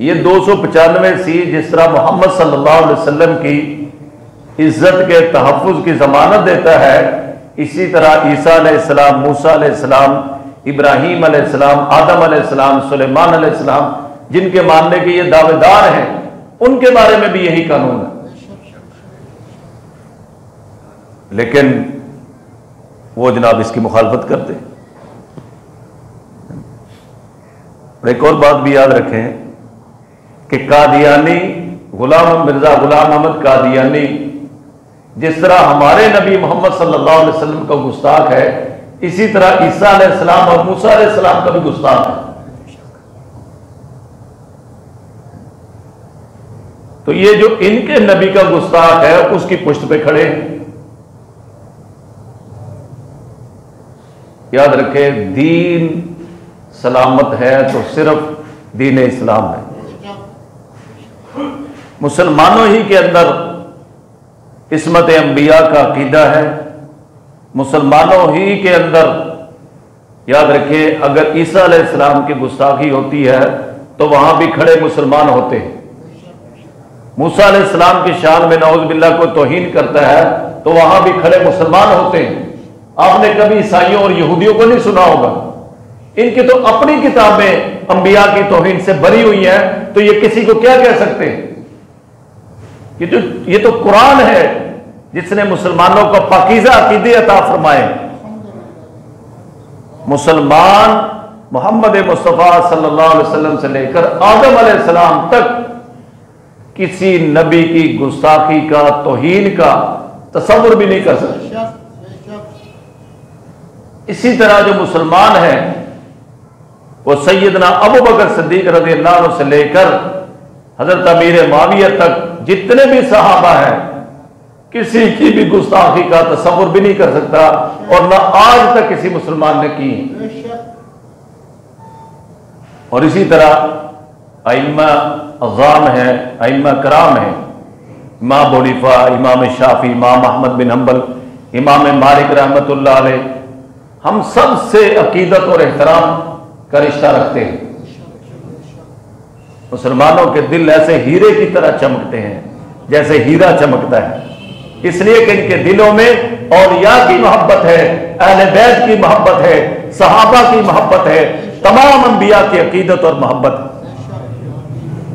یہ 295 سی جس طرح محمد صلی اللہ علیہ وسلم کی عزت کے تحفظ کی ضمانت دیتا ہے، اسی طرح عیسیٰ علیہ السلام، موسیٰ علیہ السلام، ابراہیم علیہ السلام، آدم علیہ السلام، سلیمان علیہ السلام، جن کے ماننے کے یہ دعوے دار ہیں، ان کے بارے میں بھی یہی قانون ہے۔ لیکن وہ جناب اس کی مخالفت کرتے۔ اور ایک اور بات بھی یاد رکھیں کہ قادیانی مرزا غلام احمد قادیانی جس طرح ہمارے نبی محمد صلی اللہ علیہ وسلم کا گستاخ ہے، اسی طرح عیسیٰ علیہ السلام اور موسیٰ علیہ السلام کا بھی گستاخ ہے۔ تو یہ جو ان کے نبی کا گستاخ ہے اس کی پشت پہ کھڑے ہیں۔ یاد رکھیں، دین سلامت ہے تو صرف دین اسلام ہے۔ مسلمانوں ہی کے اندر عصمت انبیاء کا عقیدہ ہے، مسلمانوں ہی کے اندر یاد رکھیں اگر عیسیٰ علیہ السلام کی گستاخی ہوتی ہے تو وہاں بھی کھڑے مسلمان ہوتے ہیں۔ موسیٰ علیہ السلام کی شان میں نعوذ باللہ کو توہین کرتا ہے تو وہاں بھی کھڑے مسلمان ہوتے ہیں۔ آپ نے کبھی عیسائیوں اور یہودیوں کو نہیں سنا ہوگا، ان کی تو اپنی کتابیں انبیاء کی توہین سے بری ہوئی ہیں، تو یہ کسی کو کیا کہہ سکتے ہیں؟ یہ تو قرآن ہے جس نے مسلمانوں کو پاکیزہ عقیدے عطا فرمائے۔ مسلمان محمد مصطفیٰ صلی اللہ علیہ وسلم سے لے کر آدم علیہ السلام تک کسی نبی کی گستاخی کا، توہین کا تصور بھی نہیں کر سکتے۔ اسی طرح جو مسلمان ہیں وہ سیدنا ابو بکر صدیق رضی اللہ عنہ سے لے کر حضرت امیر معاویہ تک جتنے بھی صحابہ ہیں، کسی کی بھی گستاخی کا تصور بھی نہیں کر سکتا، اور نہ آج تک کسی مسلمان نے کی۔ اور اسی طرح ائمہ اعظام ہیں، ائمہ کرام ہیں، امام ابو حنیفہ، امام شافعی، امام احمد بن حنبل، امام مالک رحمۃ اللہ علیہ، ہم سب سے عقیدت اور احترام کا رشتہ رکھتے ہیں۔ مسلمانوں کے دل ایسے ہیرے کی طرح چمکتے ہیں جیسے ہیرا چمکتا ہے، اس لیے کہ ان کے دلوں میں اولیاء کی محبت ہے، اہل بیت کی محبت ہے، صحابہ کی محبت ہے، تمام انبیاء کی عقیدت اور محبت ہے۔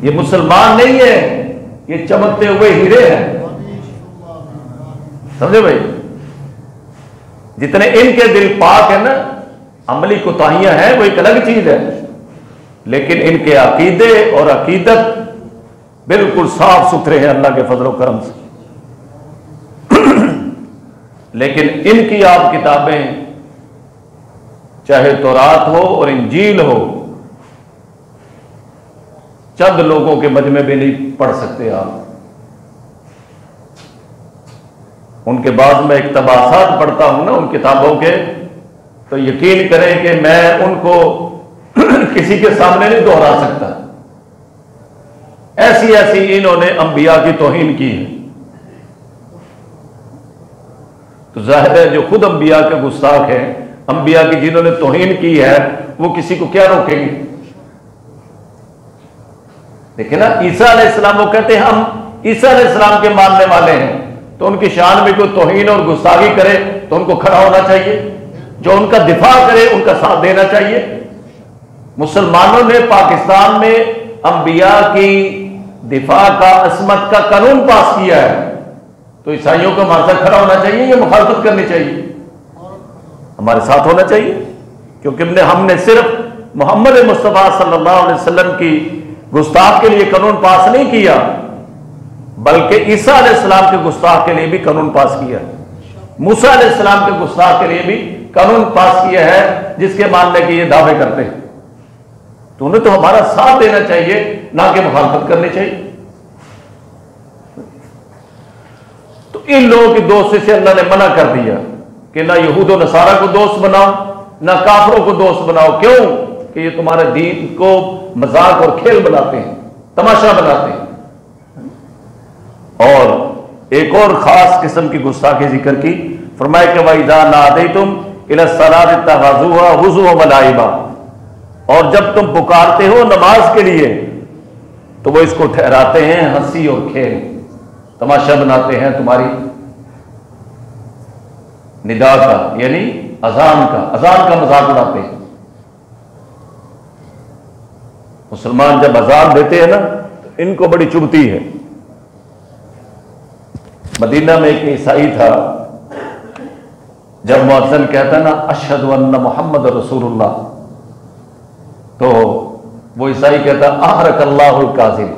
یہ مسلمان نہیں ہے، یہ چمکتے ہوئے ہیرے ہیں، سمجھے بھائی؟ جتنے ان کے دل پاک ہیں نا، عملی کوتاہیاں ہیں وہ ایک الگ چیز ہے، لیکن ان کے عقیدے اور عقیدت بالکل صاف ستھرے ہیں اللہ کے فضل و کرم سے۔ لیکن ان کی آپ کتابیں چاہے تورات ہو اور انجیل ہو، چند لوگوں کے مجمع بھی نہیں پڑھ سکتے آپ۔ ان کے بعد میں اقتباسات پڑھتا ہوں نا ان کتابوں کے، تو یقین کریں کہ میں ان کو کسی کے سامنے نہیں دہرا سکتا۔ ایسی انہوں نے انبیاء کی توہین کی ہے، تو ظاہر ہے جو خود انبیاء کے گستاخ ہیں، انبیاء کی جنہوں نے توہین کی ہے، وہ کسی کو کیا روکیں گے؟ دیکھیں نا، عیسیٰ علیہ السلام وہ کہتے ہیں ہم عیسیٰ علیہ السلام کے ماننے والے ہیں، تو ان کی شان میں کوئی توہین اور گستاخی کرے تو ان کو کھڑا ہونا چاہیے، جو ان کا دفاع کرے ان کا ساتھ دینا چاہیے۔ مسلمانوں نے پاکستان میں انبیاء کی دفاع کا، عصمت کا قانون پاس کیا ہے، تو عیسائیوں کو ہمارے ساتھ کھڑا ہونا چاہیے یا مخالفت کرنی چاہیے؟ ہمارے ساتھ ہونا چاہیے، کیونکہ ہم نے صرف محمد مصطفیٰ صلی اللہ علیہ وسلم کی گستاخ کے لیے قانون پاس نہیں کیا، بلکہ عیسیٰ علیہ السلام کے گستاخ کے لیے بھی قانون پاس کیا، موسیٰ علیہ السلام کے گستاخ کے لیے بھی قانون پاس کیا ہے، جس کے ماننے کے یہ دعوے کرتے ہیں۔ تو انہیں تو ہمارا ساتھ دینا چاہیے، نہ کہ مخالفت کرنی چاہیے۔ تو ان لوگوں کی دوستی سے اللہ نے منع کر دیا کہ نہ یہود و نصارہ کو دوست بناؤ، نہ کافروں کو دوست بناؤ۔ کیوں؟ کہ یہ تمہارے دین کو مذاق اور کھیل بناتے ہیں، تماشا بناتے ہیں۔ اور ایک اور خاص قسم کی گستاخی ذکر کی، فرمایا کہ وَإِذَا نَادَيْتُمْ إِلَى الصَّلَاةِ اتَّخَذُوهَا هُزُوًا وَلَعِبًا، اور جب تم پکارتے ہو نماز کے لیے تو وہ اس کو ٹھہراتے ہیں ہنسی اور کھیل، تماشا بناتے ہیں تمہاری ندا کا، یعنی اذان کا مذاق اڑاتے ہیں۔ مسلمان جب اذان دیتے ہیں نا تو ان کو بڑی چبھتی ہے۔ مدینہ میں ایک عیسائی تھا، جب مؤذن کہتا نا اشہد ان محمد رسول اللہ، تو وہ عیسائی کہتا احرق اللہ الکاذب،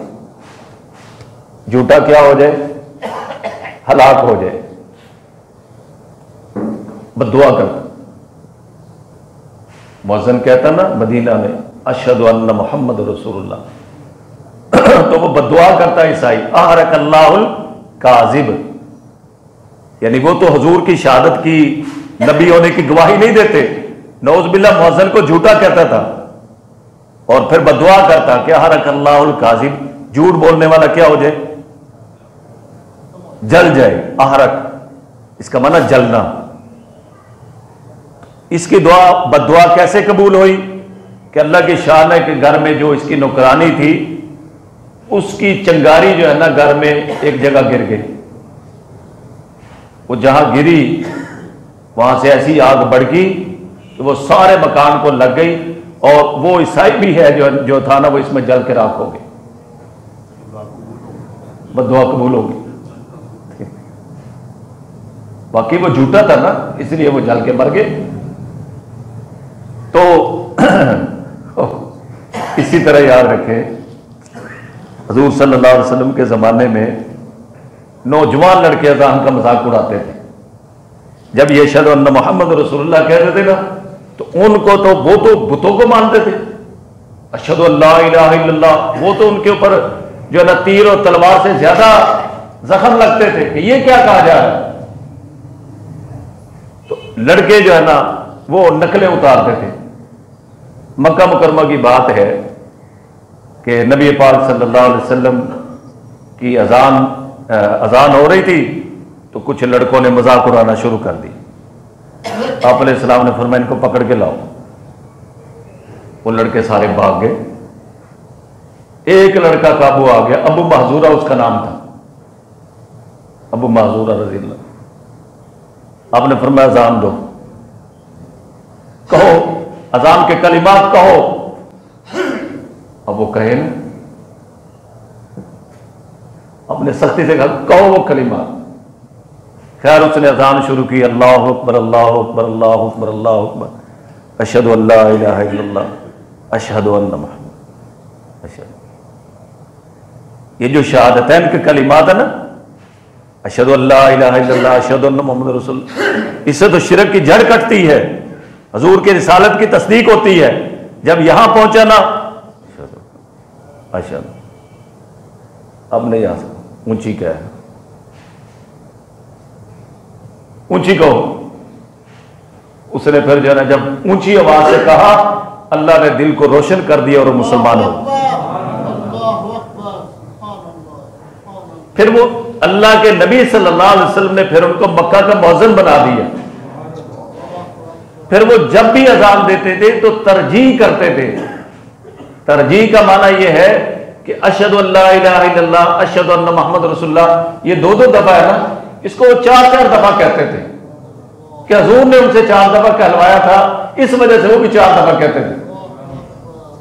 جھوٹا کیا ہو جائے، ہلاک ہو جائے، بد دعا کرتا۔ مؤذن کہتا نا مدینہ میں اشہد ان محمد رسول اللہ، تو وہ بد دعا کرتا عیسائی احرق اللہ الکاذب، یعنی وہ تو حضور کی شہادت کی، نبی ہونے کی گواہی نہیں دیتے، نعوذ باللہ مؤذن کو جھوٹا کہتا تھا اور پھر بد دعا کرتا کہ احرق اللہ الکاذب، جھوٹ بولنے والا کیا ہو جائے، جل جائے۔ احرق اس کا معنی جلنا۔ اس کی دعا بد دعا کیسے قبول ہوئی کہ اللہ کی شان ہے کہ گھر میں جو اس کی نوکرانی تھی اس کی چنگاری جو ہے نا گھر میں ایک جگہ گر گئی، وہ جہاں گری وہاں سے ایسی آگ بڑھ گئی کہ وہ سارے مکان کو لگ گئی، اور وہ عیسائی بھی ہے جو تھا نا وہ اس میں جل کے راکھ ہو گئی، بد دعا قبول ہو گئی۔ باقی وہ جھوٹا تھا نا اس لیے وہ جل کے مر گئے۔ تو اسی طرح یاد رکھیں حضور صلی اللہ علیہ وسلم کے زمانے میں نوجوان لڑکے اذان کا مذاق اڑاتے تھے۔ جب یہ اشہد ان محمد رسول اللہ کہتے تھے نا تو ان کو تو وہ تو بتوں کو مانتے تھے، اشہد ان لا الہ الا اللہ، وہ تو ان کے اوپر جو ہے نا تیر اور تلوار سے زیادہ زخم لگتے تھے کہ یہ کیا کہا جا رہا ہے۔ تو لڑکے جو ہے نا وہ نقلیں اتارتے تھے۔ مکہ مکرمہ کی بات ہے کہ نبی پاک صلی اللہ علیہ وسلم کی اذان ہو رہی تھی تو کچھ لڑکوں نے مذاق اڑانا شروع کر دی۔ آپ علیہ السلام نے فرمایا ان کو پکڑ کے لاؤ۔ وہ لڑکے سارے بھاگ گئے، ایک لڑکا قابو آ گیا، ابو محذورہ اس کا نام تھا، ابو محذورہ رضی اللہ۔ آپ نے فرمایا اذان دو، کہو اذان کے کلمات کہو۔ اب وہ کہے نا، آپ نے سختی سے کہا کہو وہ کلمات۔ خیر اس نے اذان شروع کی، اللہ اکبر اللہ اکبر اللہ اکبر اللہ اکبر، اشہد ان لا الہ الا اللہ اشہد ان محمد اشہد۔ یہ جو شہادتین کے کلمات ہیں نا، اشہد ان لا الہ الا اللہ اشہد ان محمد رسول اللہ، اس سے تو شرک کی جڑ کٹتی ہے، حضور کی رسالت کی تصدیق ہوتی ہے۔ جب یہاں پہنچا نا اشہد، اب نہیں آ سکتا، اونچی کیا ہے، اونچی کہو۔ اس نے پھر جو ہے نا جب اونچی آواز سے کہا اللہ نے دل کو روشن کر دیا اور وہ مسلمان ہو۔ پھر وہ اللہ کے نبی صلی اللہ علیہ وسلم نے پھر ان کو مکہ کا مؤذن بنا دیا۔ پھر وہ جب بھی اذان دیتے تھے تو ترجیح کرتے تھے۔ ترجیح کا معنی یہ ہے کہ اشہد ان لا الہ الا اللہ اشہد ان محمد رسول اللہ، یہ دو دفعہ ہے نا، اس کو وہ 4 دفعہ کہتے تھے کہ حضور نے ان سے 4 دفعہ کہلوایا تھا، اس وجہ سے وہ بھی 4 دفعہ کہتے تھے۔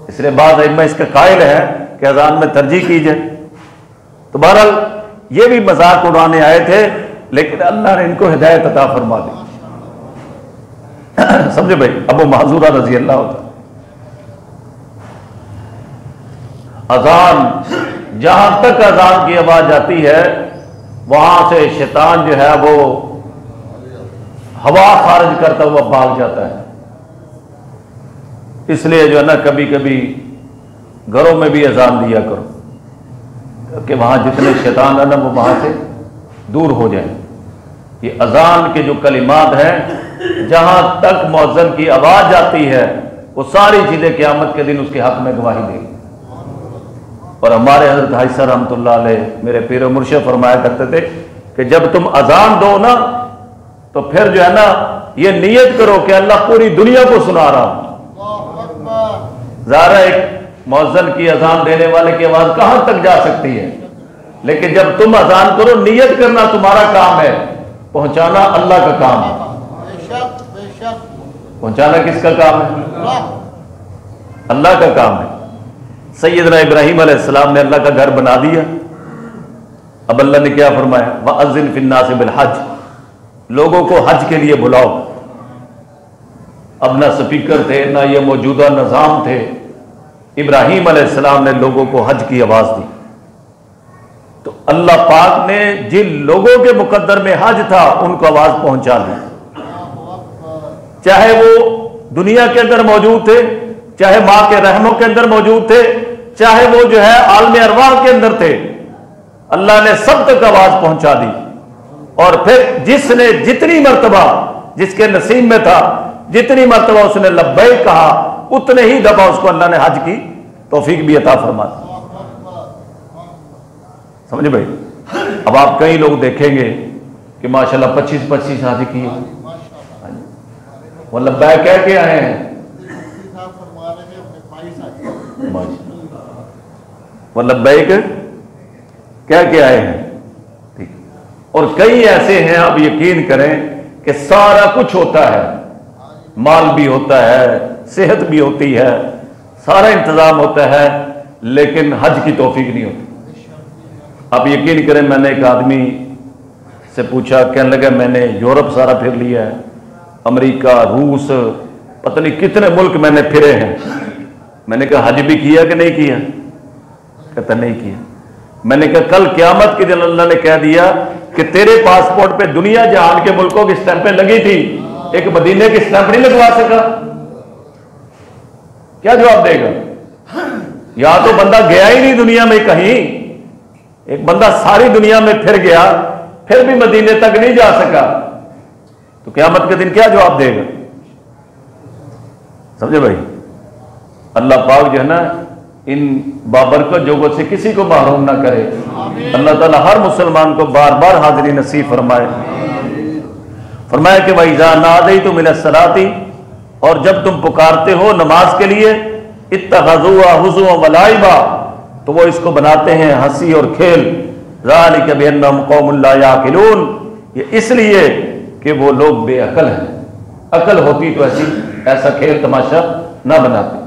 اس لیے بعض ائمہ اس کا قائل ہے کہ اذان میں ترجیح کی جائے۔ تو بہرحال یہ بھی مذاق اڑانے آئے تھے، لیکن اللہ نے ان کو ہدایت عطا فرما دی۔ سمجھے بھائی، ابو محذورہ رضی اللہ عنہ۔ اذان جہاں تک اذان کی آواز جاتی ہے وہاں سے شیطان جو ہے وہ ہوا خارج کرتا ہوا بھاگ جاتا ہے۔ اس لیے جو ہے نا کبھی کبھی گھروں میں بھی اذان دیا کرو کہ وہاں جتنے شیطان ہیں نا وہ وہاں سے دور ہو جائیں۔ یہ اذان کے جو کلمات ہیں جہاں تک مؤذن کی آواز جاتی ہے وہ ساری چیزیں قیامت کے دن اس کے حق میں گواہی دیں گی۔ اور ہمارے حضرت حائصہ رحمۃ اللہ علیہ میرے پیر و مرشد فرمایا کرتے تھے کہ جب تم اذان دو نا تو پھر جو ہے نا یہ نیت کرو کہ اللہ پوری دنیا کو سنا رہا ہوں۔ ظاہر ہے ایک مؤذن کی اذان دینے والے کی آواز کہاں تک جا سکتی ہے؟ لیکن جب تم اذان کرو نیت کرنا تمہارا کام ہے، پہنچانا اللہ کا کام ہے۔ پہنچانا کس کا کام ہے؟ اللہ کا کام ہے۔ سیدنا ابراہیم علیہ السلام نے اللہ کا گھر بنا دیا، اب اللہ نے کیا فرمایا؟ وَأَذِّنْ فِي النَّاسِ بِالْحَجِّ، لوگوں کو حج کے لیے بلاؤ۔ اب نہ سپیکر تھے نہ یہ موجودہ نظام تھے، ابراہیم علیہ السلام نے لوگوں کو حج کی آواز دی، تو اللہ پاک نے جن لوگوں کے مقدر میں حج تھا ان کو آواز پہنچا دی، چاہے وہ دنیا کے اندر موجود تھے، چاہے ماں کے رحموں کے اندر موجود تھے، چاہے وہ جو ہے عالم ارواح کے اندر تھے، اللہ نے سب تک آواز پہنچا دی۔ اور پھر جس نے جتنی مرتبہ جس کے نصیب میں تھا جتنی مرتبہ اس نے لبیک کہا اتنے ہی دفعہ اس کو اللہ نے حج کی توفیق بھی عطا فرما دی۔ سمجھے بھائی؟ اب آپ کئی لوگ دیکھیں گے کہ ماشاءاللہ 25 حج کیے، وہ لبیک کہہ کے آئے ہیں، وہ لبیک کہہ کے آئے ہیں، ٹھیک۔ اور کئی ایسے ہیں، آپ یقین کریں کہ سارا کچھ ہوتا ہے، مال بھی ہوتا ہے، صحت بھی ہوتی ہے، سارا انتظام ہوتا ہے، لیکن حج کی توفیق نہیں ہوتی۔ آپ یقین کریں میں نے ایک آدمی سے پوچھا، کہنے لگا میں نے یورپ سارا پھر لیا ہے، امریکہ، روس، پتہ نہیں کتنے ملک میں نے پھرے ہیں۔ میں نے کہا حج بھی کیا کہ نہیں کیا؟ کہتا نہیں کیا۔ میں نے کہا کل قیامت کے دن اللہ نے کہہ دیا کہ تیرے پاسپورٹ پہ دنیا جہان کے ملکوں کی سٹیمپیں لگی تھی، ایک مدینے کی سٹیمپ نہیں لگوا سکا، کیا جواب دے گا؟ یا تو بندہ گیا ہی نہیں دنیا میں کہیں، ایک بندہ ساری دنیا میں پھر گیا پھر بھی مدینے تک نہیں جا سکا، تو قیامت کے دن کیا جواب دے گا؟ سمجھے بھائی؟ اللہ پاک جو ہے نا ان بابرکت جگہوں سے کسی کو محروم نہ کرے، اللہ تعالیٰ ہر مسلمان کو بار بار حاضری نصیب فرمائے۔ فرمایا کہ وَإِذَا نَادَيْتُمْ إِلَى الصَّلَاةِ، اور جب تم پکارتے ہو نماز کے لیے، اتَّخَذُوهَا هُزُوًا وَلَعِبًا، تو وہ اس کو بناتے ہیں ہنسی اور کھیل، ذَلِكَ بِأَنَّهُمْ قَوْمٌ لَا يَعْقِلُونَ، یہ اس لیے کہ وہ لوگ بے عقل ہیں، عقل ہوتی تو ایسا کھیل تماشا نہ بناتے۔